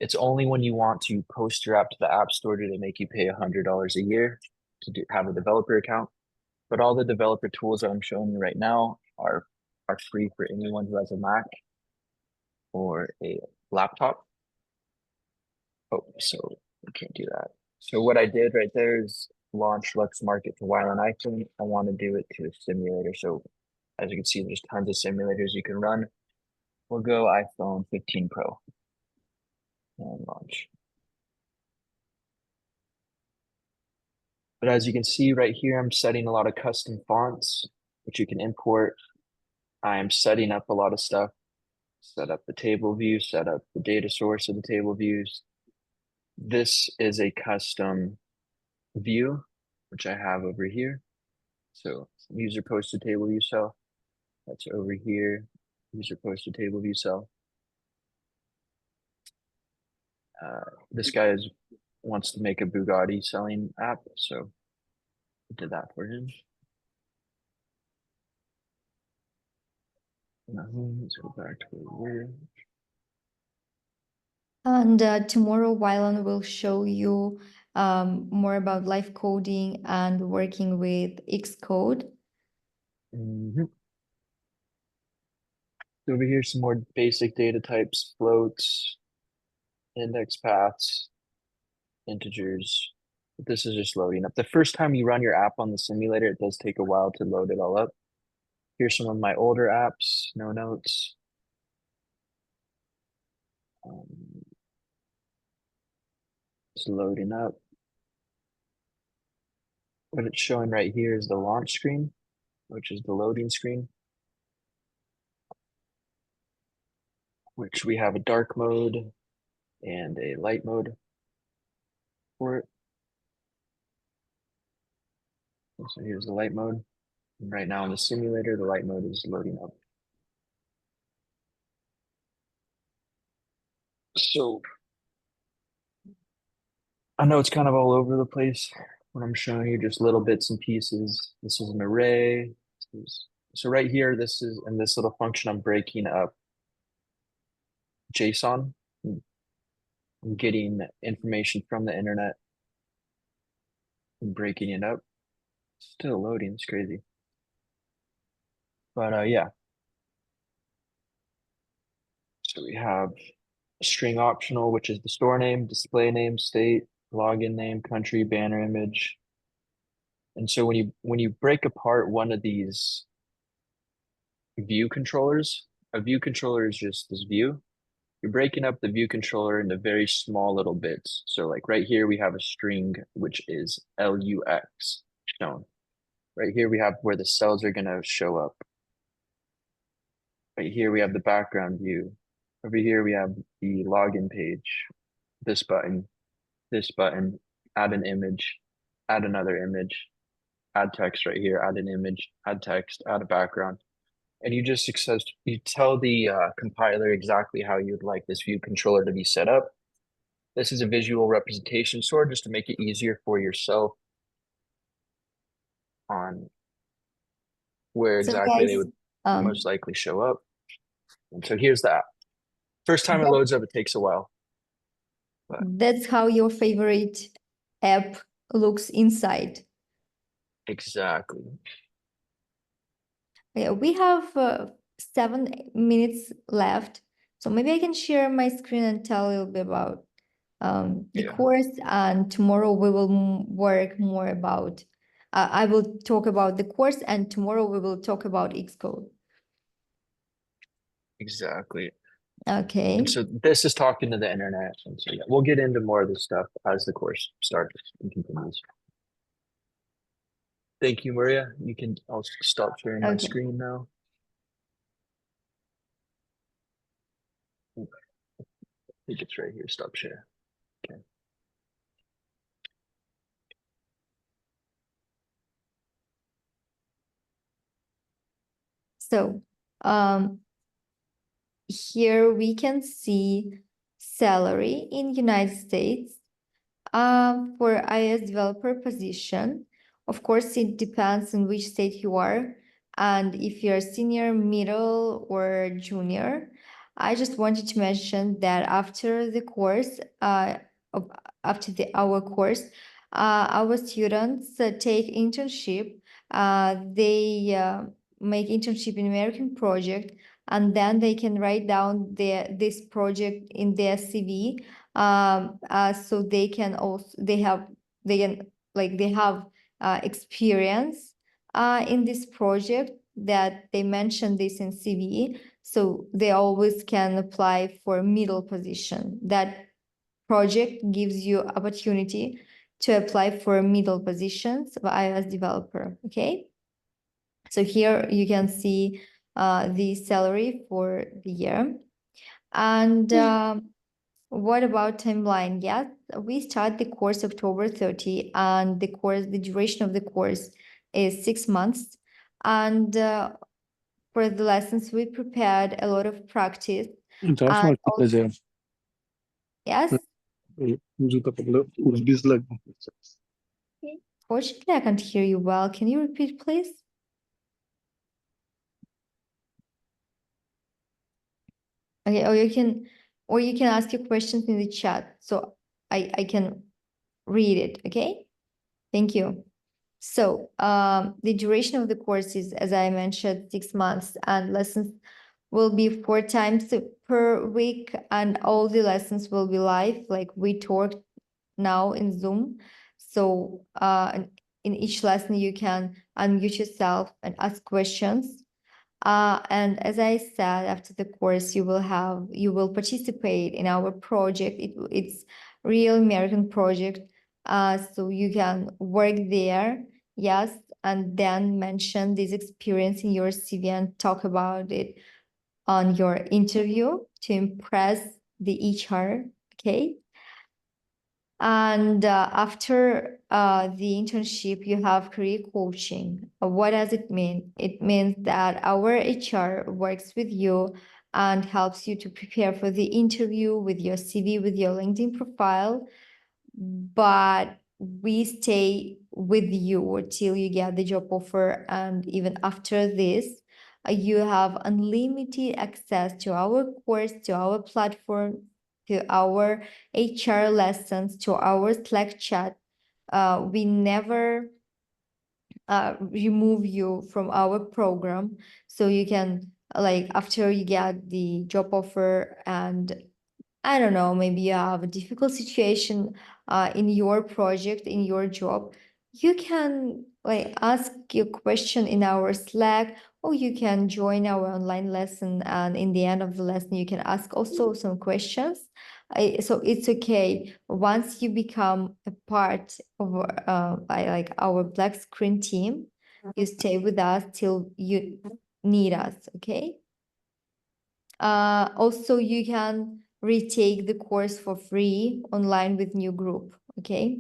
It's only when you want to post your app to the App Store do they make you pay $100 a year to have a developer account. But all the developer tools that I'm showing you right now are free for anyone who has a Mac or a laptop. Oh, so we can't do that. So what I did right there is launch Lux Market to while on iPhone. I want to do it to a simulator. So as you can see, there's tons of simulators you can run. We'll go iPhone 15 Pro and launch. But as you can see right here, I'm setting a lot of custom fonts, which you can import. I'm setting up a lot of stuff, set up the table view, set up the data source of the table views. This is a custom view, which I have over here. So user posted table view cell. That's over here. User posted table view cell. This guy wants to make a Bugatti selling app, so I did that for him. Let's go back to where we were. And tomorrow, Wylan will show you more about live coding and working with Xcode. Over here, some more basic data types, floats, index paths, integers. This is just loading up. The first time you run your app on the simulator, it does take a while to load it all up. Here's some of my older apps, no notes. It's loading up. What it's showing right here is the launch screen, which is the loading screen, which we have a dark mode and a light mode for it. So here's the light mode. And right now in the simulator, the light mode is loading up. So I know it's kind of all over the place when I'm showing you just little bits and pieces. This is an array. So right here, this is in this little function, I'm breaking up JSON. I'm getting information from the internet and breaking it up. Still loading, it's crazy. But yeah. So we have string optional, which is the store name, display name, state, login name, country, banner image. And so when you break apart one of these view controllers, a view controller is just this view. You're breaking up the view controller into very small little bits. So like right here, we have a string, which is LUX shown. Right here, we have where the cells are gonna show up. Right here, we have the background view. Over here, we have the login page, this button, add an image, add another image, add text right here, add an image, add text, add a background. And you just you tell the compiler exactly how you'd like this view controller to be set up. This is a visual representation sort just to make it easier for yourself on where So exactly guys, they would most likely show up. And so here's the app. First time it loads up, it takes a while. But that's how your favorite app looks inside. exactly. Yeah, we have 7 minutes left. So maybe I can share my screen and tell a little bit about the course, and tomorrow we will work more about, I will talk about the course, and tomorrow we will talk about Xcode. Exactly. Okay. And so this is talking to the internet. And so yeah, we'll get into more of this stuff as the course starts and continues. Thank you, Maria. You can also stop sharing my screen now. I think it's right here. Stop share. Okay. So here we can see salary in United States for iOS developer position. Of course, it depends on which state you are and if you're senior, middle, or junior. I just wanted to mention that after the course, our course, our students take internship. They make internship in American project, and then they can write down this project in their CV. So they can also they have experience in this project, that they mention this in CV, so they always can apply for middle position. That project gives you opportunity to apply for middle positions of iOS developer. Okay, so here you can see the salary for the year. And What about timeline? Yes, we start the course October 30, and the duration of the course is 6 months. And for the lessons, we prepared a lot of practice. انت عارف And انا كنت ازاي yes, fortunately, I can't hear you well. Can you repeat, please? Okay, or you can ask your questions in the chat, so I can read it. Okay, thank you. So the duration of the course is, as I mentioned, 6 months, and lessons will be 4 times per week, and all the lessons will be live, like we talked now in Zoom. So in each lesson, you can unmute yourself and ask questions. And as I said, after the course, you will participate in our project. It's real American project. So you can work there, yes, and then mention this experience in your CV and talk about it on your interview to impress the HR. Okay. And after the internship, you have career coaching. What does it mean? It means that our HR works with you and helps you to prepare for the interview with your CV, with your LinkedIn profile. But we stay with you till you get the job offer. And even after this, you have unlimited access to our course, to our platform, to our HR lessons, to our Slack chat. We never remove you from our program. So you can, like, after you get the job offer, and I don't know, maybe you have a difficult situation in your project, in your job, you can like ask your question in our Slack, or you can join our online lesson, and in the end of the lesson, you can ask also some questions. So it's okay. Once you become a part of like our Black Screen team, you stay with us till you need us, okay? Also, you can retake the course for free online with new group, okay?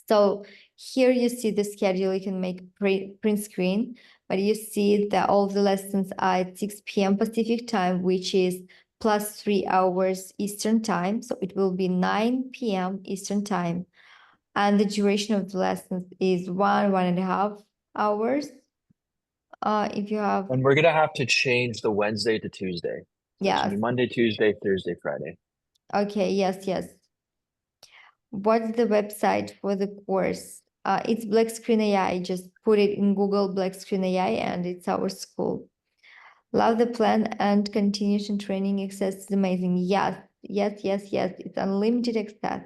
So here you see the schedule. You can make print screen, but you see that all the lessons are at 6 p.m. Pacific time, which is plus 3 hours Eastern time. So it will be 9 p.m. Eastern time. And the duration of the lessons is 1.5 hours. If you have, And we're gonna have to change the Wednesday to Tuesday. So it's gonna yes, be Monday, Tuesday, Thursday, Friday. okay, yes. What's the website for the course? It's BlackScreen AI. Just put it in Google BlackScreen AI, and it's our school. Love the plan and continuation training access is amazing. Yes. It's unlimited access.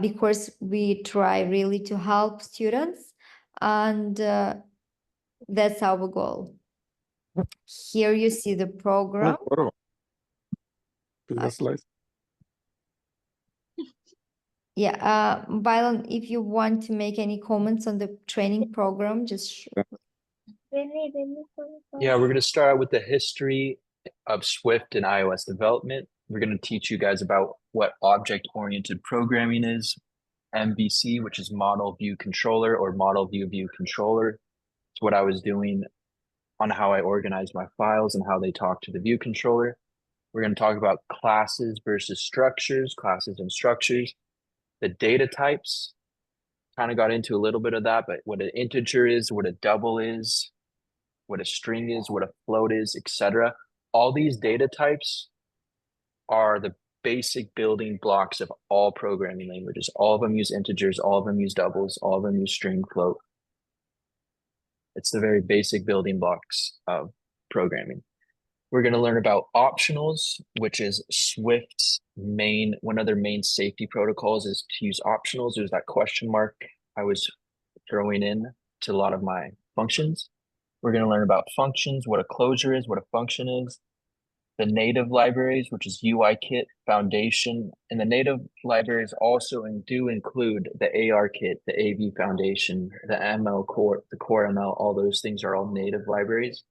Because we try really to help students, and that's our goal. Here you see the program. Yeah, Byron, if you want to make any comments on the training program, just Yeah, we're gonna start out with the history of Swift and iOS development. We're gonna teach you guys about what object-oriented programming is, MVC, which is Model View Controller or Model View Controller. It's what I was doing on how I organize my files and how they talk to the view controller. We're going to talk about classes versus structures, classes and structures, the data types. Kind of got into a little bit of that, but what an integer is, what a double is, what a string is, what a float is, etc. All these data types are the basic building blocks of all programming languages. All of them use integers, all of them use doubles, all of them use string, float. It's the very basic building blocks of programming. We're going to learn about optionals, which is Swift's one of their main safety protocols is to use optionals. There's that question mark I was throwing in to a lot of my functions. We're going to learn about functions, what a closure is, what a function is, the native libraries, which is UIKit, Foundation, and the native libraries also do include the ARKit, the AV Foundation, the ML Core, the Core ML, all those things are all native libraries.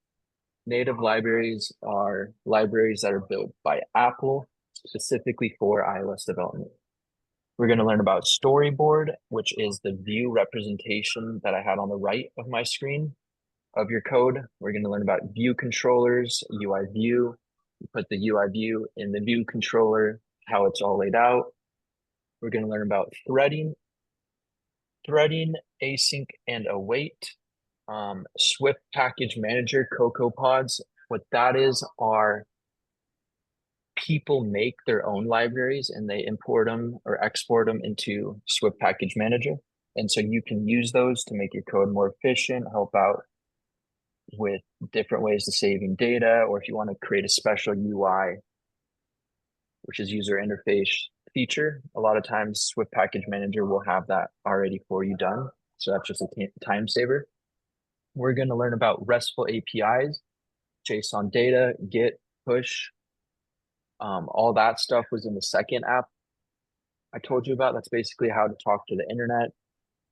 Native libraries are libraries that are built by Apple. specifically for iOS development. We're going to learn about storyboard, which is the view representation that I had on the right of my screen of your code. We're going to learn about view controllers, UI view. You put the UI view in the view controller, how it's all laid out. We're going to learn about threading, async and await, Swift package manager, Cocoa pods. What that is are people make their own libraries and they import them or export them into Swift package manager. And so you can use those to make your code more efficient, help out with different ways to saving data, or if you want to create a special UI, which is user interface feature, a lot of times Swift package manager will have that already for you done. So that's just a time saver. We're going to learn about RESTful APIs, JSON data, Git, push. All that stuff was in the second app I told you about. That's basically how to talk to the internet,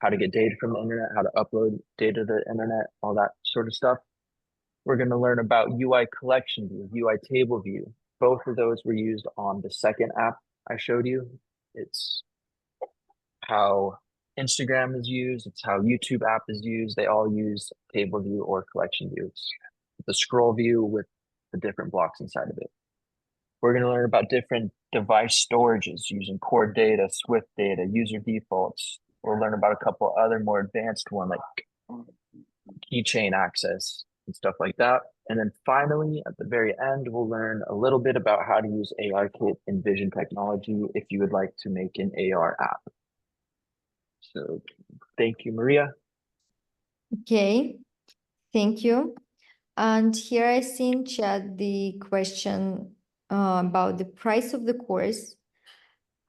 how to get data from the internet, how to upload data to the internet, all that sort of stuff. We're going to learn about UI collection view, UI table view. Both of those were used on the second app I showed you. It's how Instagram is used. It's how YouTube app is used. They all use table view or collection view. It's the scroll view with the different blocks inside of it. We're going to learn about different device storages using core data, Swift data, user defaults. We'll learn about a couple other more advanced ones like keychain access and stuff like that. And then finally, at the very end, we'll learn a little bit about how to use ARKit and vision technology if you would like to make an AR app. So thank you, Maria. Okay, thank you. And here I see in chat the question about the price of the course.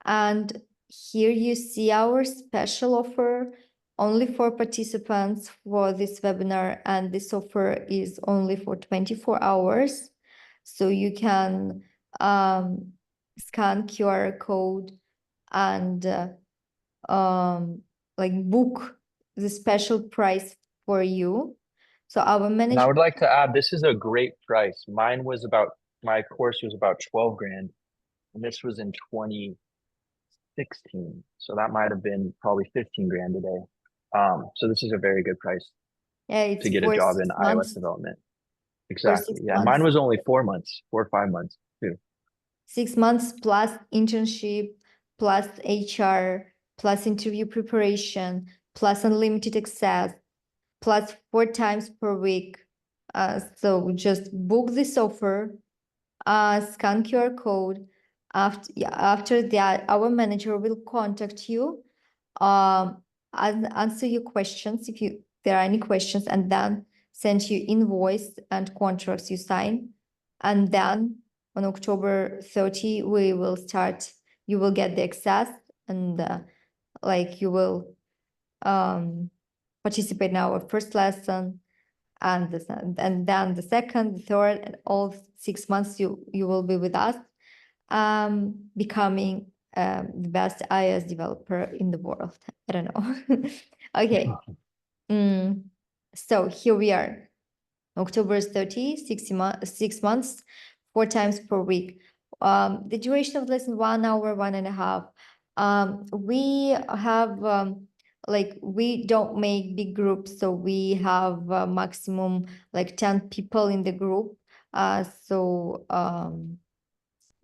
And here you see our special offer only for participants for this webinar, and this offer is only for 24 hours. So you can scan QR code and like book the special price for you. So our And I manager, would like to add, this is a great price. My course was about 12 grand, and this was in 2016. So that might have been probably 15 grand today. So this is a very good price yeah, it's to get a for job 6 in iOS months. development. For Exactly. 6 Yeah, months. mine was only 4 months, 4 or 5 months too. 6 months plus internship, plus HR, plus interview preparation, plus unlimited access, plus 4 times per week. So just book this offer, scan QR code. After that, our manager will contact you, and answer your questions if there are any questions, and then send you invoice and contracts you sign. And then on October 30, we will start, you will get the access, and like you will participate in our first lesson, and then the second, the third, and all 6 months you will be with us, becoming the best iOS developer in the world. I don't know. Okay. So here we are. October 30, 6 months, 4 times per week. The duration of lesson 1 hour, 1.5. We have like we don't make big groups, so we have maximum like 10 people in the group. So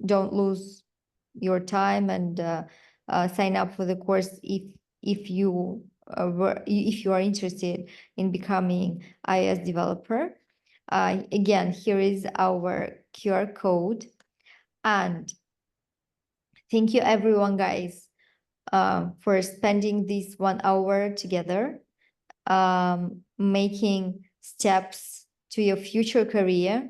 don't lose your time and sign up for the course if you are interested in becoming iOS developer. Again, here is our QR code, and thank you everyone, guys, for spending this 1 hour together, making steps to your future career.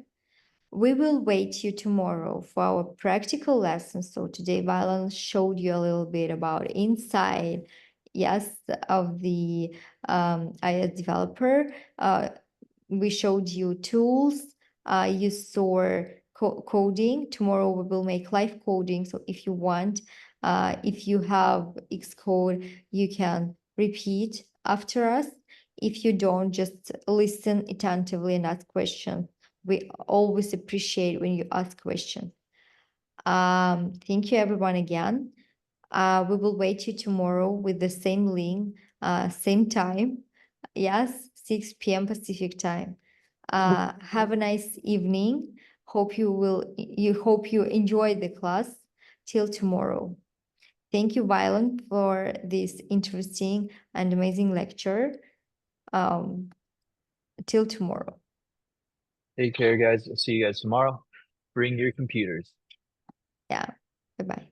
We will wait you tomorrow for our practical lessons. So today, Valen showed you a little bit about inside, yes, of the iOS developer. We showed you tools. You saw coding. Tomorrow we will make live coding. So if you want, if you have Xcode, you can repeat after us. If you don't, just listen attentively and ask questions. We always appreciate when you ask questions. Thank you everyone again. We will wait you tomorrow with the same link, same time. Yes, 6 p.m. Pacific time. Have a nice evening. Hope you enjoyed the class. Till tomorrow. Thank you, Violet, for this interesting and amazing lecture. Till tomorrow. Take care, guys. I'll see you guys tomorrow. Bring your computers. Yeah. Bye-bye.